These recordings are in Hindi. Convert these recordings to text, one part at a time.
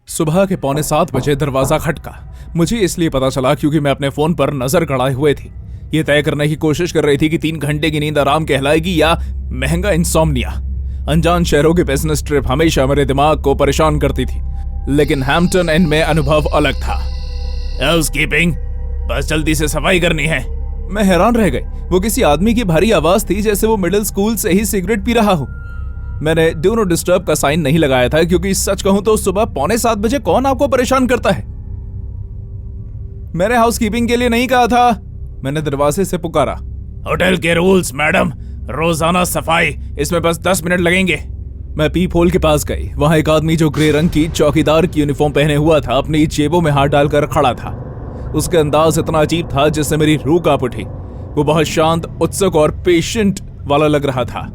सुबह के 6:45 बजे दरवाजा खटका। मुझे इसलिए पता चला क्योंकि मैं अपने फोन पर नजर गड़ाए हुए थी। ये तय करने की कोशिश कर रही थी कि 3 घंटे की नींद आराम कहलाएगी या महंगा इंसोम्निया। अनजान शहरों की बिजनेस ट्रिप हमेशा मेरे दिमाग को परेशान करती थी, लेकिन हैम्पटन इन्न में अनुभव अलग था। हाउसकीपिंग, बस जल्दी से सफाई करनी है। मैं हैरान रह गई। वो किसी आदमी की भारी आवाज थी, जैसे वो मिडिल स्कूल से ही सिगरेट पी रहा हो। मैंने डू नॉट डिस्टर्ब का साइन नहीं लगाया था, क्योंकि सच कहूं तो सुबह 6:45 बजे कौन आपको परेशान करता है। मैंने हाउसकीपिंग के लिए नहीं कहा था। मैंने दरवाजे से पुकारा। होटल के रूल्स मैडम, रोजाना सफाई, इसमें बस 10 मिनट लगेंगे। मैं पीप होल के पास गई। वहां एक आदमी जो ग्रे रंग की चौकीदार की यूनिफॉर्म पहने हुआ था, अपनी जेबों में हाथ डालकर खड़ा था। उसका अंदाज इतना अजीब था जिससे मेरी रूह कांप उठी। वो बहुत शांत, उत्सुक और पेशेंट वाला लग रहा था।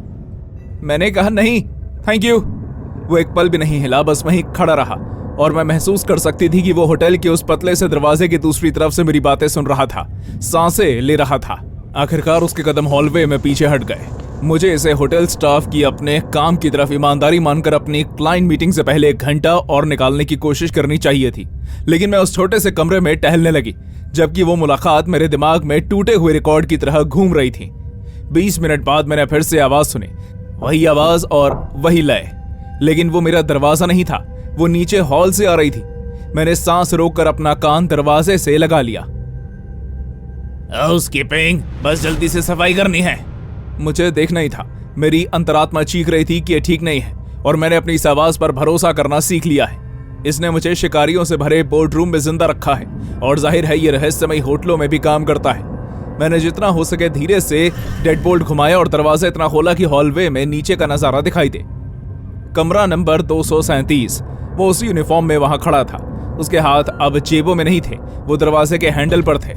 मैंने कहा नहीं थैंक यू। वो एक पल भी नहीं हिला, बस वहीं खड़ा रहा, और मैं महसूस कर सकती थी कि वो होटल के उस पतले से दरवाजे की दूसरी तरफ से मेरी बातें सुन रहा था, सांसें ले रहा था। आखिरकार उसके कदम हॉलवे में पीछे हट गए। मुझे इसे होटल स्टाफ की अपने काम की तरफ ईमानदारी मानकर अपनी क्लाइंट मीटिंग से पहले 1 घंटा और निकालने की कोशिश करनी चाहिए थी, लेकिन मैं उस छोटे से कमरे में टहलने लगी, जबकि वो मुलाकात मेरे दिमाग में टूटे हुए रिकॉर्ड की तरह घूम रही थी। 20 मिनट बाद मैंने फिर से आवाज सुनी, वही आवाज और वही लय, लेकिन वो मेरा दरवाजा नहीं था, वो नीचे हॉल से आ रही थी। मैंने सांस रोककर अपना कान दरवाजे से लगा लिया। हाउसकीपिंग, बस जल्दी से सफाई करनी है। मुझे देखना ही था। मेरी अंतरात्मा चीख रही थी कि ये ठीक नहीं है, और मैंने अपनी इस आवाज पर भरोसा करना सीख लिया है। इसने मुझे शिकारियों से भरे बोर्ड रूम में जिंदा रखा है, और जाहिर है ये रहस्यमयी होटलों में भी काम करता है। मैंने जितना हो सके धीरे से डेडबोल्ट घुमाया और दरवाजा इतना खोला कि हॉलवे में नीचे का नजारा दिखाई दे। कमरा नंबर 237। वो उसी यूनिफॉर्म में वहां खड़ा था। उसके हाथ अब जेबों में नहीं थे, वो दरवाजे के हैंडल पर थे।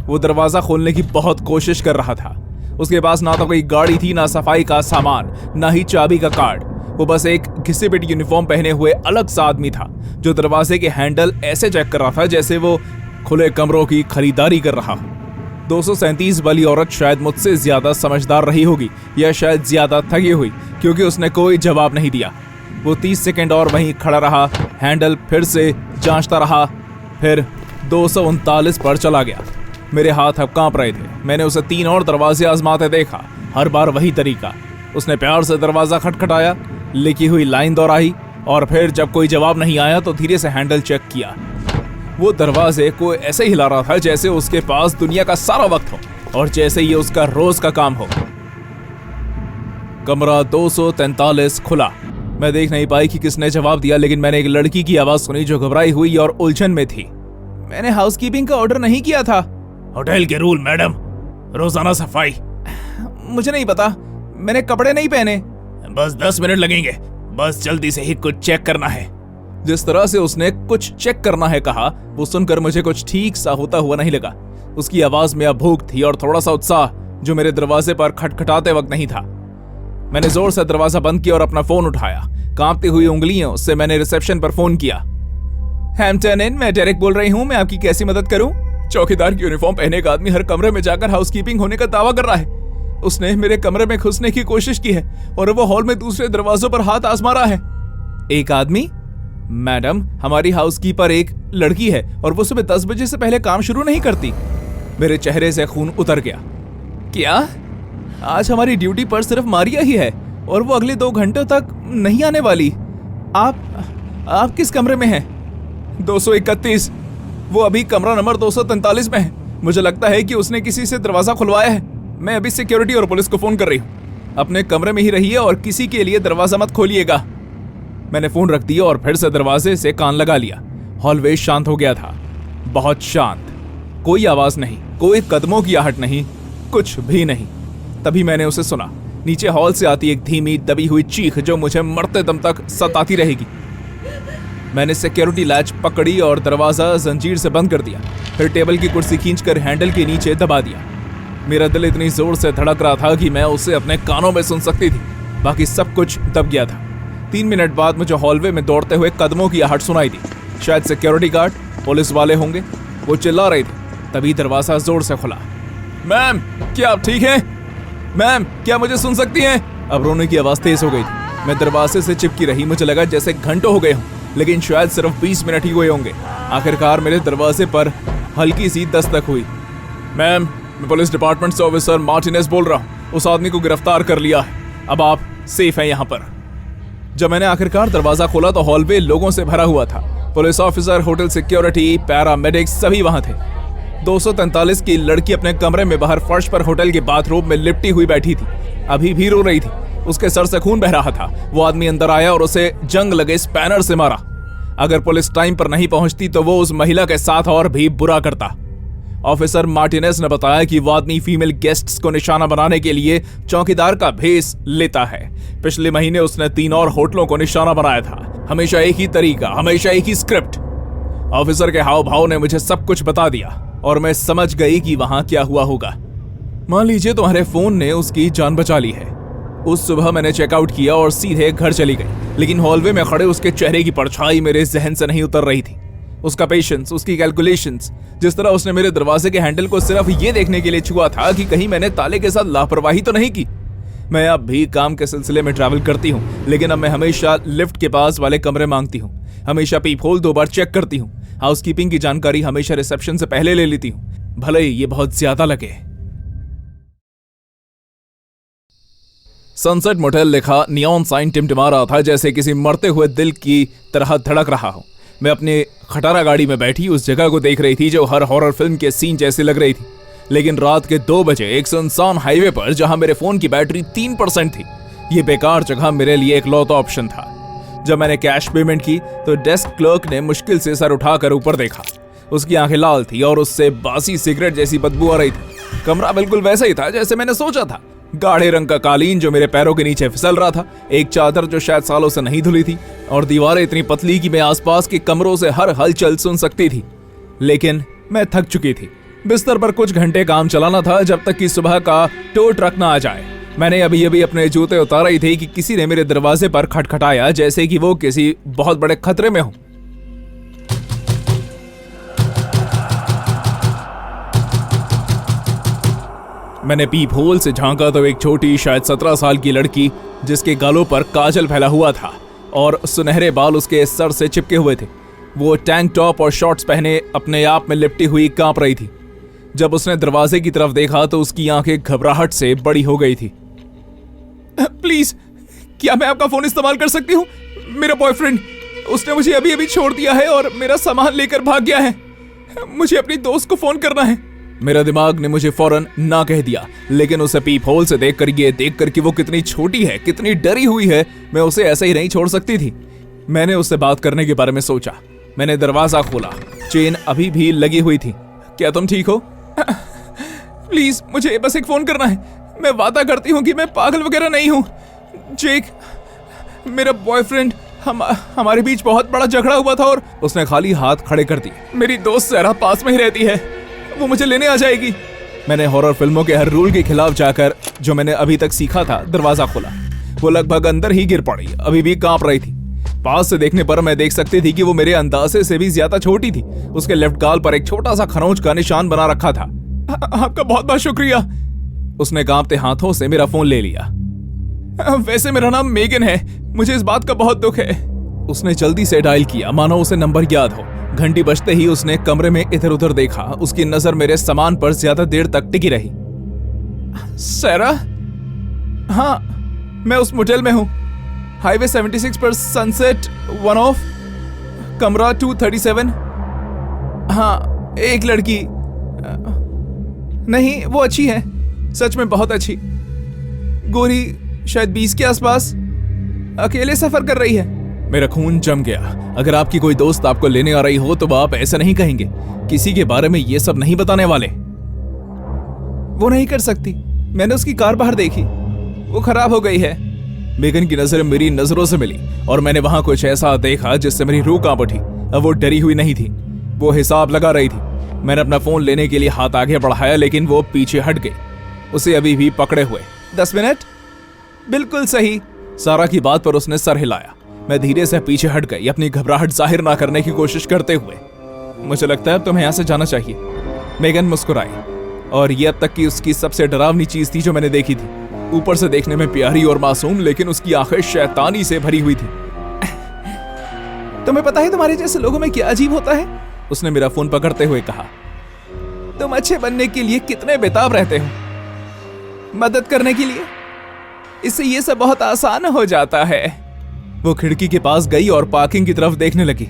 वो दरवाजा खोलने की बहुत कोशिश कर रहा था। उसके पास ना तो कोई गाड़ी थी, ना सफाई का सामान, ना ही चाबी का कार्ड। वो बस एक घिसी पिटी यूनिफॉर्म पहने हुए अलग सा आदमी था, जो दरवाजे के हैंडल ऐसे चेक कर रहा था जैसे वो खुले कमरों की खरीदारी कर रहा हो। 237 वाली औरत शायद मुझसे ज्यादा समझदार रही होगी, या शायद ज्यादा थकी हुई, क्योंकि उसने कोई जवाब नहीं दिया। वो 30 सेकंड और वहीं खड़ा रहा, हैंडल फिर से जांचता रहा, फिर 239 पर चला गया। मेरे हाथ अब कांप रहे थे। मैंने उसे 3 और दरवाजे आजमाते देखा, हर बार वही तरीका। उसने प्यार से दरवाजा खटखटाया, लिखी हुई लाइन दोहराई, और फिर जब कोई जवाब नहीं आया तो धीरे से हैंडल चेक किया। वो दरवाजे को ऐसे हिला रहा था जैसे उसके पास दुनिया का सारा वक्त हो, और जैसे ये उसका रोज का काम हो। कमरा 243 खुला। मैं देख नहीं पाई कि किसने जवाब दिया, लेकिन मैंने एक लड़की की आवाज सुनी जो घबराई हुई और उलझन में थी। मैंने हाउसकीपिंग का ऑर्डर नहीं किया था। होटल के रूल मैडम, रोजाना सफाई। मुझे नहीं पता, मैंने कपड़े नहीं पहने। बस 10 मिनट लगेंगे, बस जल्दी से ही कुछ चेक करना है। जिस तरह से उसने कुछ चेक करना है कहा, वो सुनकर मुझे कुछ ठीक सा होता हुआ नहीं लगा। उसकी आवाज में अब भूख थी और थोड़ा सा उत्साह, जो मेरे दरवाजे पर खटखटाते वक्त नहीं था। मैंने जोर से दरवाजा बंद किया और अपना फोन उठाया। कांपती हुई उंगलियों से मैंने रिसेप्शन पर फोन किया। हैम्पटन इन्न, मैं डेरेक बोल रही हूँ, मैं आपकी कैसी मदद करूँ? चौकीदार की यूनिफॉर्म पहने एक आदमी हर कमरे में जाकर हाउसकीपिंग होने का दावा कर रहा है। उसने मेरे कमरे में घुसने की कोशिश की है, और वो हॉल में दूसरे दरवाजों पर हाथ आजमा रहा है। एक आदमी? मैडम, हमारी हाउसकीपर एक लड़की है, और वो सुबह 10 बजे से पहले काम शुरू नहीं करती। मेरे चेहरे से खून उतर गया। क्या? आज हमारी ड्यूटी पर सिर्फ मारिया ही है, और वो अगले 2 घंटों तक नहीं आने वाली। आप किस कमरे में हैं? 231। वो अभी कमरा नंबर 243 में है। मुझे लगता है कि उसने किसी से दरवाजा खुलवाया है। मैं अभी सिक्योरिटी और पुलिस को फोन कर रही हूँ। अपने कमरे में ही रहिए और किसी के लिए दरवाजा मत खोलिएगा। मैंने फोन रख दिया और फिर से दरवाजे से कान लगा लिया। हॉलवे शांत हो गया था, बहुत शांत। कोई आवाज नहीं, कोई कदमों की आहट नहीं, कुछ भी नहीं। तभी मैंने उसे सुना, नीचे हॉल से आती एक धीमी दबी हुई चीख जो मुझे मरते दम तक सताती रहेगी। मैंने सिक्योरिटी लैच पकड़ी और दरवाजा जंजीर से बंद कर दिया। फिर टेबल की कुर्सी खींचकर हैंडल के नीचे दबा दिया। मेरा दिल इतनी जोर से धड़क रहा था कि मैं उसे अपने कानों में सुन सकती थी। बाकी सब कुछ दब गया था। 3 मिनट बाद मुझे हॉलवे में दौड़ते हुए कदमों की आहट सुनाई दी। शायद सिक्योरिटी गार्ड, पुलिस वाले होंगे। वो चिल्ला रहे थे। तभी दरवाजा जोर से खुला। मैम, क्या आप ठीक हैं? मैम, क्या मुझे सुन सकती हैं? अब रोने की आवाज तेज हो गई थी। मैं दरवाजे से चिपकी रही। मुझे लगा जैसे घंटों हो गए हों। लेकिन शायद सिर्फ 20 मिनट ही हुए होंगे। आखिरकार मेरे दरवाजे पर हल्की सी दस्तक हुई। मैम, मैं पुलिस डिपार्टमेंट से ऑफिसर मार्टिनेज बोल रहा हूँ। उस आदमी को गिरफ्तार कर लिया है। अब आप सेफ हैं यहाँ पर। जब मैंने आखिरकार दरवाजा खोला तो हॉलवे लोगों से भरा हुआ था। Police officer, hotel security, paramedics सभी वहां थे। 243 की लड़की अपने कमरे में बाहर फर्श पर होटल के बाथरूम में लिपटी हुई बैठी थी। अभी भी रो रही थी। उसके सर से खून बह रहा था। वो आदमी अंदर आया और उसे जंग लगे स्पैनर से मारा। अगर पुलिस टाइम पर नहीं पहुंचती तो वो उस महिला के साथ और भी बुरा करता। ऑफिसर मार्टिनेज ने बताया कि वो आदमी फीमेल गेस्ट्स को निशाना बनाने के लिए चौकीदार का भेस लेता है। पिछले महीने उसने 3 और होटलों को निशाना बनाया था। हमेशा एक ही तरीका, हमेशा एक ही स्क्रिप्ट। ऑफिसर के हाव भाव ने मुझे सब कुछ बता दिया और मैं समझ गई कि वहां क्या हुआ होगा। मान लीजिए तुम्हारे फोन ने उसकी जान बचा ली है। उस सुबह मैंने चेकआउट किया और सीधे घर चली गई, लेकिन हॉलवे में खड़े उसके चेहरे की परछाई मेरे जहन से नहीं उतर रही थी। उसका पेशेंस, उसकी कैलकुलेशंस, जिस तरह उसने मेरे दरवाजे के हैंडल को सिर्फ ये देखने के लिए छुआ था कि कहीं मैंने ताले के साथ लापरवाही तो नहीं की। मैं अब भी काम के सिलसिले में ट्रैवल करती हूँ, लेकिन अब मैं हमेशा लिफ्ट के पास वाले कमरे मांगती हूँ। हमेशा पीप होल 2 बार चेक करती हूँ। हाउसकीपिंग की जानकारी हमेशा रिसेप्शन से पहले ले लेती हूँ, भले ही ये बहुत ज्यादा लगे। सनसेट मोटेल लिखा नियॉन साइन टिमटिमा रहा था, जैसे किसी मरते हुए दिल की तरह धड़क रहा हो। मैं अपने खटारा गाड़ी में बैठी उस जगह को देख रही थी जो हर हॉरर फिल्म के सीन जैसी लग रही थी। लेकिन रात के 2 बजे एक सुनसान हाईवे पर, जहां मेरे फोन की बैटरी 3% थी, ये बेकार जगह मेरे लिए एक लौता ऑप्शन था। जब मैंने कैश पेमेंट की तो डेस्क क्लर्क ने मुश्किल से सर उठाकर ऊपर देखा। उसकी आंखें लाल थी और उससे बासी सिगरेट जैसी बदबू आ रही थी। कमरा बिल्कुल वैसा ही था जैसे मैंने सोचा था। गाढ़े रंग का कालीन जो मेरे पैरों के नीचे फिसल रहा था, एक चादर जो शायद सालों से नहीं धुली थी, और दीवारें इतनी पतली कि मैं आसपास के कमरों से हर हलचल सुन सकती थी। लेकिन मैं थक चुकी थी। बिस्तर पर कुछ घंटे काम चलाना था जब तक कि सुबह का टो ट्रक ना आ जाए। मैंने अभी अभी अपने जूते उतार ही थे कि किसी ने मेरे दरवाजे पर खटखटाया, जैसे कि वो किसी बहुत बड़े खतरे में हो। मैंने पीप होल से झांका तो एक छोटी, शायद 17 साल की लड़की, जिसके गालों पर काजल फैला हुआ था और सुनहरे बाल उसके सर से चिपके हुए थे, वो टैंक टॉप और शॉर्ट्स पहने अपने आप में लिपटी हुई कांप रही थी। जब उसने दरवाजे की तरफ देखा तो उसकी आंखें घबराहट से बड़ी हो गई थी। प्लीज, क्या मैं आपका फोन इस्तेमाल कर सकती हूँ? मेरा बॉयफ्रेंड, उसने मुझे अभी अभी छोड़ दिया है और मेरा सामान लेकर भाग गया है। मुझे अपनी दोस्त को फोन करना है। मेरा दिमाग ने मुझे फौरन ना कह दिया, लेकिन उसे पीप होल से देखकर कि वो कितनी छोटी है, कितनी डरी हुई है, मैं उसे ऐसे ही नहीं छोड़ सकती थी। मैंने उससे बात करने के बारे में सोचा। मैंने दरवाजा खोला। चेन अभी भी लगी हुई थी। क्या तुम ठीक हो? प्लीज, मुझे बस एक फोन करना है। मैं वादा करती हूँ कि मैं पागल वगैरह नहीं हूँ। जेक, मेरा बॉयफ्रेंड, हमारे बीच बहुत बड़ा झगड़ा हुआ था और उसने खाली हाथ खड़े कर दिए। मेरी दोस्त सहरा पास में ही रहती है, वो मुझे लेने आ जाएगी। मैंने हॉरर फिल्मों के हर रूल के खिलाफ जाकर, जो मैंने अभी तक सीखा था, दरवाजा खोला। वो लगभग अंदर ही गिर पड़ी, अभी भी कांप रही थी। पास से देखने पर मैं देख सकती थी कि वो मेरे अंदाजे से भी ज्यादा छोटी थी। उसके लेफ्ट गाल पर एक छोटा सा खरोंच का निशान बना रखा था। आपका बहुत बहुत शुक्रिया। उसने कांपते हाथों से मेरा फोन ले लिया। वैसे मेरा नाम मेगन है, मुझे इस बात का बहुत दुख है। उसने जल्दी से डायल किया, मानो उसे नंबर याद हो। घंटी बजते ही उसने कमरे में इधर उधर देखा। उसकी नजर मेरे सामान पर ज्यादा देर तक टिकी रही। सैरा? हाँ, मैं उस मोटेल में हूँ, हाईवे 76 पर, सनसेट 1 ऑफ, कमरा 237। हाँ, एक लड़की, नहीं वो अच्छी है, सच में बहुत अच्छी, गोरी, शायद 20 के आसपास, अकेले सफर कर रही है। मेरा खून जम गया। अगर आपकी कोई दोस्त आपको लेने आ रही हो तो आप ऐसा नहीं कहेंगे। किसी के बारे में ये सब नहीं बताने वाले। वो नहीं कर सकती, मैंने उसकी कार बाहर देखी, वो खराब हो गई है। मेगन की नजर मेरी नजरों से मिली और मैंने वहां कुछ ऐसा देखा जिससे मेरी रूह कांप उठी। अब वो डरी हुई नहीं थी, वो हिसाब लगा रही थी। मैंने अपना फोन लेने के लिए हाथ आगे बढ़ाया, लेकिन वो पीछे हट गई, उसे अभी भी पकड़े हुए। 10 मिनट? बिल्कुल सही। सारा की बात पर उसने सर हिलाया। मैं धीरे से पीछे हट गई, अपनी घबराहट जाहिर ना करने की कोशिश करते हुए। मुझे लगता है अब तुम्हें यहाँ से जाना चाहिए। मेगन मुस्कुराई, और ये अब तक की उसकी सबसे डरावनी चीज थी जो मैंने देखी थी। ऊपर से देखने में प्यारी और मासूम, लेकिन उसकी आंखें शैतानी से भरी हुई थी। तुम्हें पता है तुम्हारे जैसे लोगों में क्या अजीब होता है? उसने मेरा फोन पकड़ते हुए कहा। तुम अच्छे बनने के लिए कितने बेताब रहते हो, मदद करने के लिए, इससे ये सब बहुत आसान हो जाता है। वो खिड़की के पास गई और पार्किंग की तरफ देखने लगी।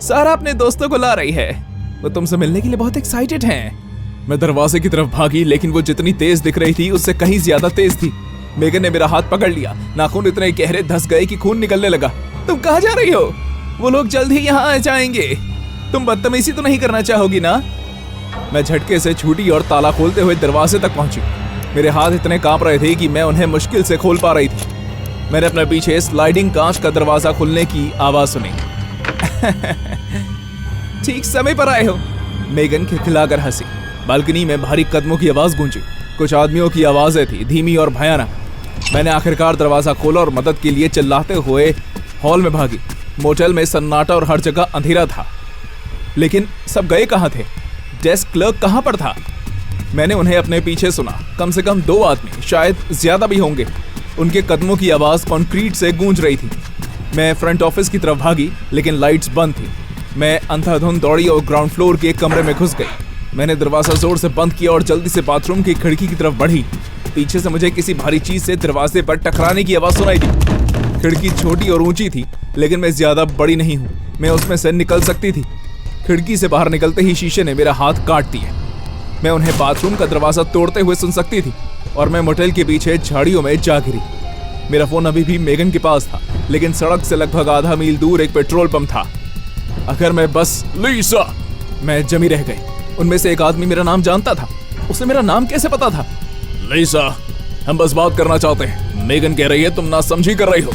सारा अपने दोस्तों को ला रही है, वो तुमसे मिलने के लिए बहुत एक्साइटेड हैं। मैं दरवाजे की तरफ भागी, लेकिन वो जितनी तेज दिख रही थी उससे कहीं ज्यादा तेज थी। मेगन ने मेरा हाथ पकड़ लिया, नाखून इतने गहरे धंस गए कि खून निकलने लगा। तुम कहाँ जा रही हो? वो लोग जल्द ही यहाँ आ जाएंगे। तुम बदतमीजी तो नहीं करना चाहोगी ना? मैं झटके से छूटी और ताला खोलते हुए दरवाजे तक पहुंची। मेरे हाथ इतने कांप रहे थे कि मैं उन्हें मुश्किल से खोल पा रही थी। मैंने अपने पीछे स्लाइडिंग कांच का दरवाजा खुलने की आवाज सुनी। ठीक समय पर आए हो, मेगन खिलखिलाकर हंसी। बालकनी में भारी कदमों की आवाज गूंजी। कुछ आदमियों की आवाजें थी, धीमी और भयानक। मैंने आखिरकार दरवाजा खोला और मदद के लिए चिल्लाते हुए हॉल में भागी। मोटेल में सन्नाटा और हर जगह अंधेरा था, लेकिन सब गए कहाँ थे? डेस्क क्लर्क कहाँ पर था? मैंने उन्हें अपने पीछे सुना। कम से कम 2 आदमी, शायद ज्यादा भी होंगे। उनके कदमों की आवाज कंक्रीट से गूंज रही थी। मैं फ्रंट ऑफिस की तरफ भागी, लेकिन लाइट्स बंद थी। मैं अंधाधुंध दौड़ी और ग्राउंड फ्लोर के एक कमरे में घुस गई। मैंने दरवाजा जोर से बंद किया और जल्दी से बाथरूम की खिड़की की तरफ बढ़ी। पीछे से मुझे किसी भारी चीज से दरवाजे पर टकराने की आवाज सुनाई दी। खिड़की छोटी और ऊंची थी, लेकिन मैं ज्यादा बड़ी नहीं हूँ, मैं उसमें से निकल सकती थी। खिड़की से बाहर निकलते ही शीशे ने मेरा हाथ काट दिया। मैं उन्हें बाथरूम का दरवाजा तोड़ते हुए सुन सकती थी और मैं मोटेल के पीछे झाड़ियों में जा गिरी। मेरा फोन अभी भी मेगन के पास था, लेकिन सड़क से लगभग आधा मील दूर एक पेट्रोल पंप था। अगर मैं बस लीसा, मैं जमी रह गई। उनमें से एक आदमी मेरा नाम जानता था। उसे मेरा नाम कैसे पता था? लीसा, हम बस बात करना चाहते हैं। मेगन कह रही है तुम नासमझी कर रही हो।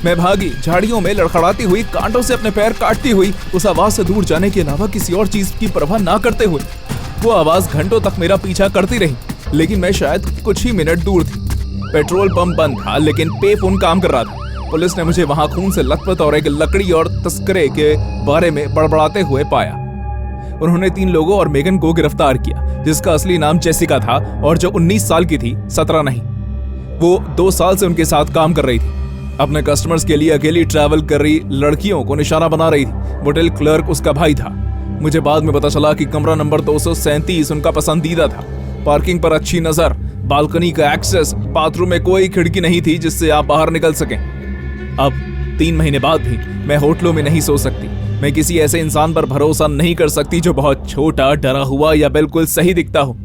मैं भागी, झाड़ियों में लड़खड़ाती हुई, कांटों से अपने पैर काटती हुई, उस आवाज से दूर जाने के अलावा किसी और चीज की परवाह ना करते हुए। वो आवाज घंटों तक मेरा पीछा करती रही, लेकिन मैं शायद कुछ ही मिनट दूर थी। पेट्रोल पंप बंद था, लेकिन पे फोन काम कर रहा था। पुलिस ने मुझे वहां खून से लथपथ और एक लकड़ी और तस्करे के बारे में बड़बड़ाते हुए पाया। उन्होंने 3 लोगों और मेगन को गिरफ्तार किया, जिसका असली नाम जेसिका था और जो 19 साल की थी, 17 नहीं। वो 2 साल से उनके साथ काम कर रही थी। अपने कस्टमर्स के लिए अकेली ट्रैवल कर रही लड़कियों को निशाना बना रही थी। होटल क्लर्क उसका भाई था। मुझे बाद में पता चला कि कमरा नंबर 237 उनका पसंदीदा था। पार्किंग पर अच्छी नजर, बालकनी का एक्सेस, बाथरूम में कोई खिड़की नहीं थी जिससे आप बाहर निकल सकें। अब 3 महीने बाद भी मैं होटलों में नहीं सो सकती। मैं किसी ऐसे इंसान पर भरोसा नहीं कर सकती जो बहुत छोटा, डरा हुआ या बिल्कुल सही दिखता हो।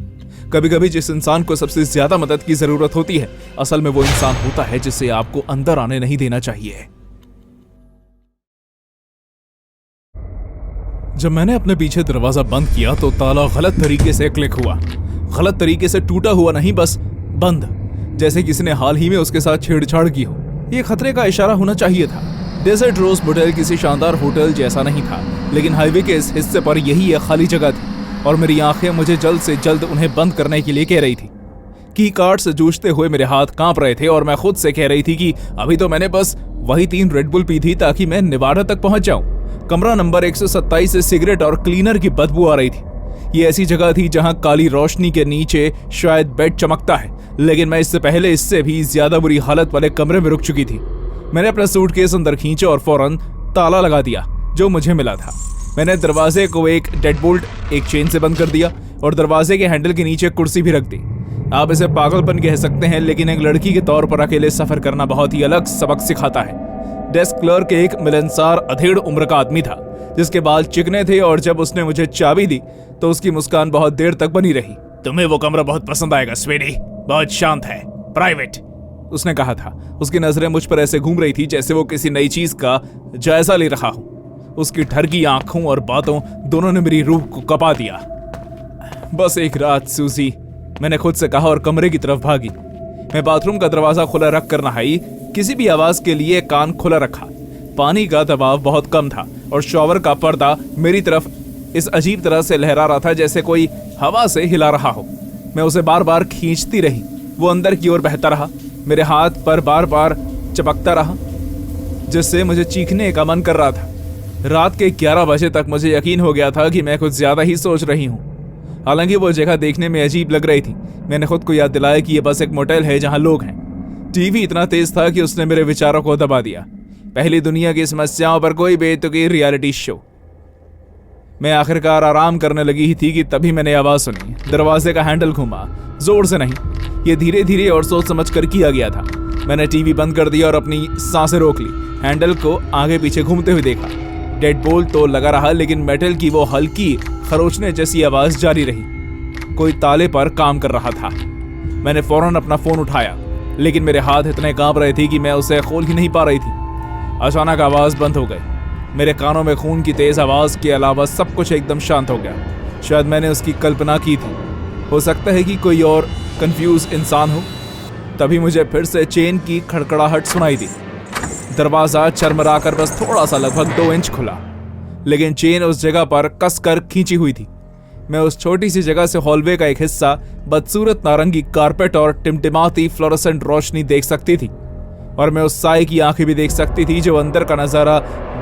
कभी कभी जिस इंसान को सबसे ज्यादा मदद की जरूरत होती है, असल में वो इंसान होता है जिसे आपको अंदर आने नहीं देना चाहिए। जब मैंने अपने पीछे दरवाजा बंद किया तो ताला गलत तरीके से क्लिक हुआ। गलत तरीके से टूटा हुआ नहीं, बस बंद, जैसे किसी ने हाल ही में उसके साथ छेड़छाड़ की हो। ये खतरे का इशारा होना चाहिए था। डेजर्ट रोज मोटेल किसी शानदार होटल जैसा नहीं था, लेकिन हाईवे के इस हिस्से पर यही एक खाली जगह थी और मेरी आंखें मुझे जल्द से जल्द उन्हें बंद करने के लिए कह रही थी। की कार्ड से जूझते हुए मेरे हाथ कांप रहे थे और मैं खुद से कह रही थी कि अभी तो मैंने बस वही 3 रेड बुल पी थी ताकि मैं नेवाडा तक पहुंच जाऊं। कमरा नंबर 127 से सिगरेट और क्लीनर की बदबू आ रही थी। ये ऐसी जगह थी जहां काली रोशनी के नीचे शायद बेड चमकता है, लेकिन मैं इससे पहले इससे भी ज्यादा बुरी हालत वाले कमरे में रुक चुकी थी। मैंने अपना सूटकेस अंदर खींचा और फौरन ताला लगा दिया जो मुझे मिला था। मैंने दरवाजे को एक डेडबोल्ट, एक चेन से बंद कर दिया और दरवाजे के हैंडल के नीचे कुर्सी भी रख दी। आप इसे पागलपन कह सकते हैं, लेकिन एक लड़की के तौर पर अकेले सफर करना बहुत ही अलग सबक सिखाता है। डेस्क क्लर्क एक मिलनसार अधेड़ उम्र का आदमी था, जिसके बाल चिकने थे और जब उसने मुझे चाबी दी तो उसकी मुस्कान बहुत देर तक बनी रही। तुम्हें वो कमरा बहुत पसंद आएगा स्वीटी, बहुत शांत है, प्राइवेट, उसने कहा था। उसकी नजरें मुझ पर ऐसे घूम रही थी जैसे वो किसी नई चीज का जायजा ले रहा हो। उसकी ठरकी आंखों और बातों दोनों ने मेरी रूह को कपा दिया। बस एक रात सूजी, मैंने खुद से कहा और कमरे की तरफ भागी। मैं बाथरूम का दरवाजा खुला रख कर नहाई, किसी भी आवाज के लिए कान खुला रखा। पानी का दबाव बहुत कम था और शॉवर का पर्दा मेरी तरफ इस अजीब तरह से लहरा रहा था जैसे कोई हवा से हिला रहा हो। मैं उसे बार बार खींचती रही, वो अंदर की ओर बहता रहा, मेरे हाथ पर बार बार चपकता रहा, जिससे मुझे चीखने का मन कर रहा था। रात के 11 बजे तक मुझे यकीन हो गया था कि मैं कुछ ज्यादा ही सोच रही हूँ। हालांकि वो जगह देखने में अजीब लग रही थी। मैंने खुद को याद दिलाया कि ये बस एक मोटेल है जहाँ लोग हैं। टीवी इतना तेज था कि उसने मेरे विचारों को दबा दिया। पहली दुनिया की समस्याओं पर कोई बेतुकी रियलिटी शो। मैं आखिरकार आराम करने लगी ही थी कि तभी मैंने आवाज सुनी। दरवाजे का हैंडल घूमा, जोर से नहीं, ये धीरे धीरे और सोच समझ कर किया गया था। मैंने टीवी बंद कर दिया और अपनी सांसें रोक ली। हैंडल को आगे पीछे घूमते हुए देखा। डेडबोल्ट तो लगा रहा, लेकिन मेटल की वो हल्की खरोचने जैसी आवाज जारी रही। कोई ताले पर काम कर रहा था। मैंने फौरन अपना फोन उठाया, लेकिन मेरे हाथ इतने कांप रहे थे कि मैं उसे खोल ही नहीं पा रही थी। अचानक आवाज बंद हो गई। मेरे कानों में खून की तेज आवाज के अलावा सब कुछ एकदम शांत हो गया। शायद मैंने उसकी कल्पना की थी। हो सकता है कि कोई और कंफ्यूज इंसान हो। तभी मुझे फिर से चेन की खड़खड़ाहट सुनाई दी। दरवाजा चरमराकर बस थोड़ा सा लगभग 2 इंच खुला, लेकिन चेन उस जगह पर कसकर खींची हुई थी। मैं उस छोटी सी जगह से हॉलवे का एक हिस्सा, बदसूरत नारंगी कारपेट और टिमटिमाती फ्लोरोसेंट रोशनी देख सकती थी, और मैं उस साए की आंखें भी देख सकती थी जो अंदर का नजारा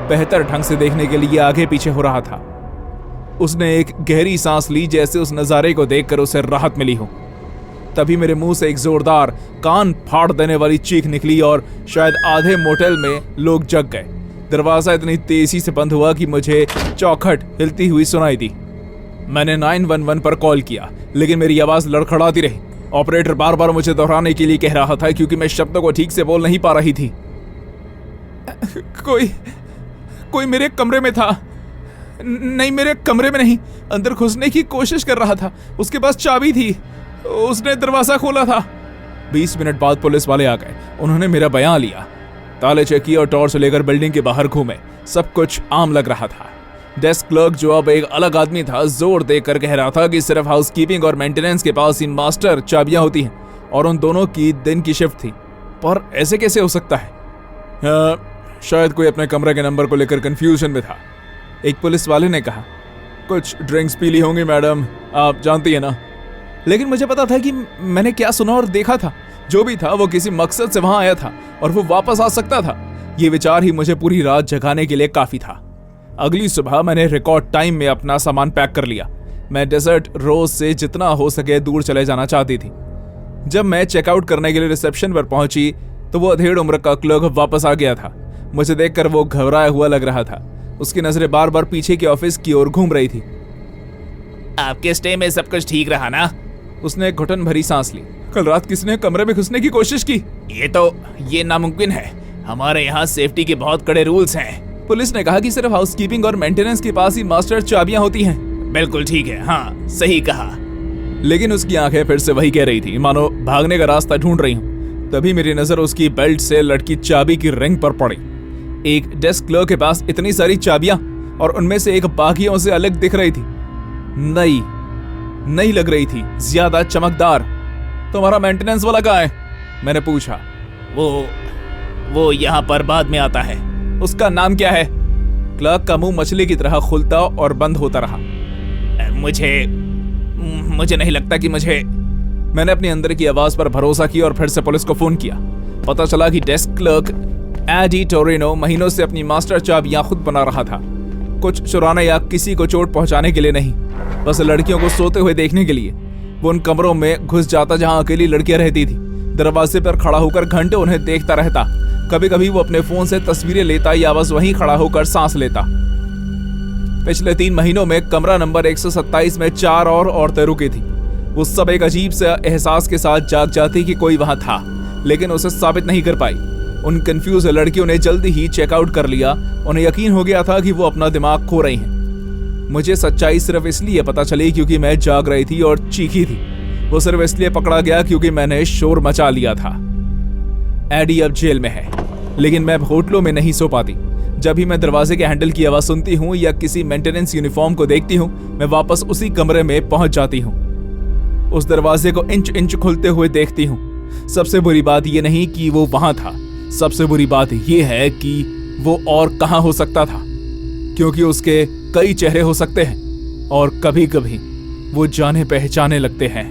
बेहतर ढंग से देखने के लिए आगे पीछे हो रहा था। उसने एक गहरी सांस ली, जैसे उस नजारे को देखकर उसे राहत मिली हो। तभी मेरे मुंह से एक जोरदार, कान फाड़ देने वाली चीख निकली और शायद आधे मोटेल में लोग जग गए। दरवाजा इतनी तेजी से बंद हुआ कि मुझे चौखट हिलती हुई सुनाई दी। मैंने 911 पर कॉल किया, लेकिन मेरी आवाज लड़खड़ाती रही। ऑपरेटर बार बार मुझे दोहराने के लिए कह रहा था क्योंकि मैं शब्दों को ठीक से बोल नहीं पा रही थी। कोई मेरे कमरे में था। नहीं, मेरे कमरे में नहीं, अंदर घुसने की कोशिश कर रहा था। उसके पास चाबी थी, उसने दरवाजा खोला था। 20 मिनट बाद पुलिस वाले आ गए। उन्होंने मेरा बयान लिया, ताले चेक किए और टॉर्च लेकर बिल्डिंग के बाहर घूमे। सब कुछ आम लग रहा था। डेस्क क्लर्क, जो अब एक अलग आदमी था, जोर देकर कह रहा था कि सिर्फ हाउसकीपिंग और मेंटेनेंस के पास ही मास्टर चाबियां होती हैं, और उन दोनों की दिन की शिफ्ट थी। पर ऐसे कैसे हो सकता है? शायद कोई अपने कमरे के नंबर को लेकर कंफ्यूजन में था, एक पुलिस वाले ने कहा। कुछ ड्रिंक्स पी ली होंगी मैडम, आप जानती है ना। लेकिन मुझे पता था कि मैंने क्या सुना और देखा था। जो भी था वो किसी मकसद से वहां आया था और वो वापस आ सकता था। ये विचार ही मुझे पूरी रात जगाने के लिए काफी था। अगली सुबह मैंने रिकॉर्ड टाइम में अपना सामान पैक कर लिया। मैं डेजर्ट रोज से जितना हो सके दूर चले जाना चाहती थी। जब मैं चेकआउट करने के लिए रिसेप्शन पर पहुंची तो वो अधेड़ उम्र का क्लर्क वापस आ गया था। मुझे देखकर वो घबराया हुआ लग रहा था। उसकी नजरें बार बार पीछे के ऑफिस की ओर घूम रही थी। आपके स्टे में सब कुछ ठीक रहा ना? उसने एक घुटन भरी सांस ली। कल रात किसने कमरे में घुसने की कोशिश की? ये नामुमकिन है। हमारे यहाँ सेफ्टी के बहुत कड़े रूल्स हैं। पुलिस ने कहा कि सिर्फ हाउसकीपिंग और मेंटेनेंस के पास ही मास्टर चाबियां होती हैं। बिल्कुल ठीक है, हाँ सही कहा। लेकिन उसकी आंखें फिर से वही कह रही थी, मानो भागने का रास्ता ढूंढ रही हूँ। तभी मेरी नजर उसकी बेल्ट से लटकी चाबी की रिंग पर पड़ी। एक डेस्क क्लर्क के पास इतनी सारी चाबियां, और उनमें से एक बाकियों से अलग दिख रही थी। नई लग रही थी, ज्यादा चमकदार। तुम्हारा मेंटेनेंस वाला कहाँ है? मैंने पूछा। वो यहाँ पर बाद में आता है। उसका नाम क्या है? क्लर्क का मुंह मछली की तरह खुलता और बंद होता रहा। मुझे नहीं लगता कि मुझे। मैंने अपनी अंदर की आवाज पर भरोसा किया और फिर से पुलिस को फोन किया। पता चला कि डेस्क क्लर्क एडी टोरिनो महीनों से अपनी मास्टर चाबियां खुद बना रहा था। कुछ चुराने या किसी को चोट पहुंचाने के लिए नहीं, बस लड़कियों को सोते हुए देखने के लिए। वो उन कमरों में घुस जाता जहां अकेली लड़कियां रहती थी। दरवाजे पर खड़ा होकर घंटे उन्हें देखता रहता। कभी कभी वो अपने फोन से तस्वीरें लेता या बस वहीं खड़ा होकर सांस लेता। पिछले 3 महीनों में कमरा नंबर 127 में 4 और औरतें रुकी थी। वो सब एक अजीब से एहसास के साथ जाग जाती कि कोई वहां था, लेकिन उसे साबित नहीं कर पाई। उन कंफ्यूज लड़कियों ने जल्दी ही चेकआउट कर लिया। उन्हें यकीन हो गया था कि वो अपना दिमाग खो रही हैं। मुझे सच्चाई सिर्फ इसलिए पता चली क्योंकि मैं जाग रही थी और चीखी थी। वो सिर्फ इसलिए पकड़ा गया क्योंकि मैंने शोर मचा लिया था। एडी अब जेल में है, लेकिन मैं होटलों में नहीं सो पाती। जब भी मैं दरवाजे के हैंडल की आवाज सुनती हूँ या किसी मेंटेनेंस यूनिफॉर्म को देखती हूँ, मैं वापस उसी कमरे में पहुंच जाती हूँ। उस दरवाजे को इंच इंच खुलते हुए देखती हूँ। सबसे बुरी बात यह नहीं कि वो वहां था, सबसे बुरी बात यह है कि वो और कहां हो सकता था, क्योंकि उसके कई चेहरे हो सकते हैं और कभी कभी वो जाने पहचाने लगते हैं।